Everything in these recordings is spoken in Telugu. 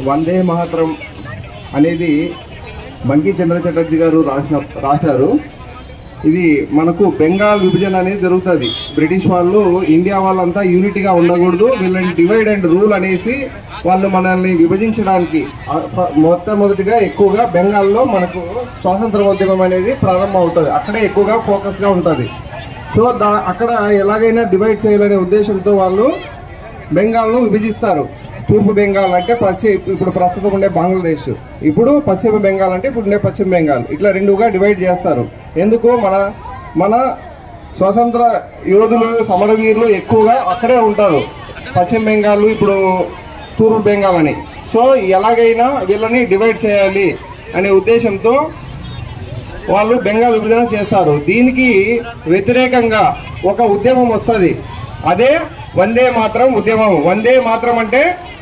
వందే మాతరం అనేది బంకిం చంద్ర చటర్జీ గారు రాశారు. ఇది మనకు బెంగాల్ విభజన అనేది జరుగుతుంది. బ్రిటిష్ వాళ్ళు ఇండియా వాళ్ళంతా యూనిటీగా ఉండకూడదు, వీళ్ళని డివైడ్ అండ్ రూల్ అనేసి వాళ్ళు మనల్ని విభజించడానికి మొట్టమొదటిగా ఎక్కువగా బెంగాల్లో మనకు స్వాతంత్రోద్యమం అనేది ప్రారంభం అవుతుంది. అక్కడే ఎక్కువగా ఫోకస్గా ఉంటుంది. సో అక్కడ ఎలాగైనా డివైడ్ చేయాలనే ఉద్దేశంతో వాళ్ళు బెంగాల్ను విభజిస్తారు. తూర్పు బెంగాల్ అంటే ఇప్పుడు ప్రస్తుతం ఉండే బంగ్లాదేశ్, ఇప్పుడు పశ్చిమ బెంగాల్ అంటే ఇప్పుడు ఉండే పశ్చిమ బెంగాల్, ఇట్లా రెండుగా డివైడ్ చేస్తారు. ఎందుకు మన స్వతంత్ర యోధులు సమరవీరులు ఎక్కువగా అక్కడే ఉంటారు, పశ్చిమ బెంగాల్ ఇప్పుడు తూర్పు బెంగాల్ అని. సో ఎలాగైనా వీళ్ళని డివైడ్ చేయాలి అనే ఉద్దేశంతో వాళ్ళు బెంగాల్ విభజన చేస్తారు. దీనికి వ్యతిరేకంగా ఒక ఉద్యమం వస్తుంది, అదే వందే మాతరం ఉద్యమం. వందే మాతరం అంటే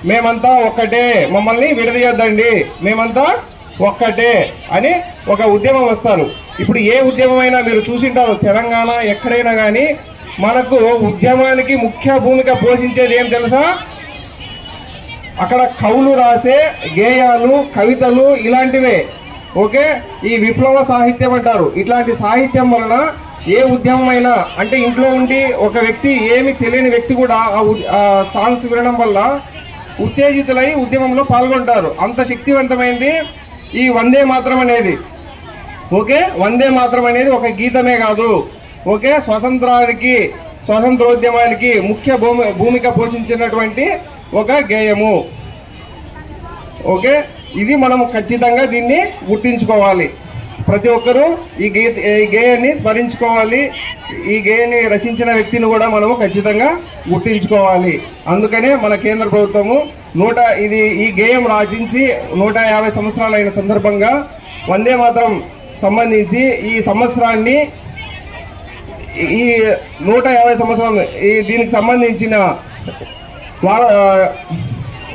మేమంతా ఒక్కటే, మమ్మల్ని విడదీయొద్దండి, మేమంతా ఒక్కటే అని ఒక ఉద్యమం వస్తారు. ఇప్పుడు ఏ ఉద్యమమైనా మీరు చూసింటారు, తెలంగాణ ఎక్కడైనా కానీ మనకు ఉద్యమానికి ముఖ్య భూమిక పోషించేది ఏం తెలుసా? అక్కడ కవులు రాసే గేయాలు, కవితలు ఇలాంటివే. ఓకే, ఈ విప్లవ సాహిత్యం అంటారు. ఇట్లాంటి సాహిత్యం వలన ఏ ఉద్యమమైనా, అంటే ఇంట్లో ఉండి ఒక వ్యక్తి, ఏమి తెలియని వ్యక్తి కూడా ఆ సాంగ్స్ వినడం వల్ల ఉత్తేజితులై ఉద్యమంలో పాల్గొంటారు. అంత శక్తివంతమైంది ఈ వందే మాతరం అనేది. ఓకే, వందే మాతరం అనేది ఒక గీతమే కాదు, ఓకే, స్వాతంత్రోద్యమానికి ముఖ్య భూమిక పోషించినటువంటి ఒక గేయము. ఓకే, ఇది మనం ఖచ్చితంగా దీన్ని గుర్తించుకోవాలి. ప్రతి ఒక్కరూ ఈ గేయాన్ని స్మరించుకోవాలి. ఈ గేయాన్ని రచించిన వ్యక్తిని కూడా మనము ఖచ్చితంగా గుర్తించుకోవాలి. అందుకనే మన కేంద్ర ప్రభుత్వము ఈ గేయం రచించి 150 సంవత్సరాలు అయిన సందర్భంగా వందే మాతరం సంబంధించి ఈ సంవత్సరాన్ని, ఈ 150 సంవత్సరాలు దీనికి సంబంధించిన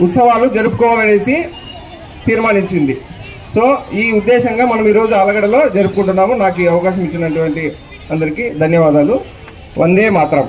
ఉత్సవాలు జరుపుకోవాలనేసి తీర్మానించింది. సో ఈ ఉద్దేశంగా మనం ఈరోజు ఆలగడలో జరుపుకుంటున్నాము. నాకు ఈ అవకాశం ఇచ్చినటువంటి అందరికీ ధన్యవాదాలు. వందే మాతరం.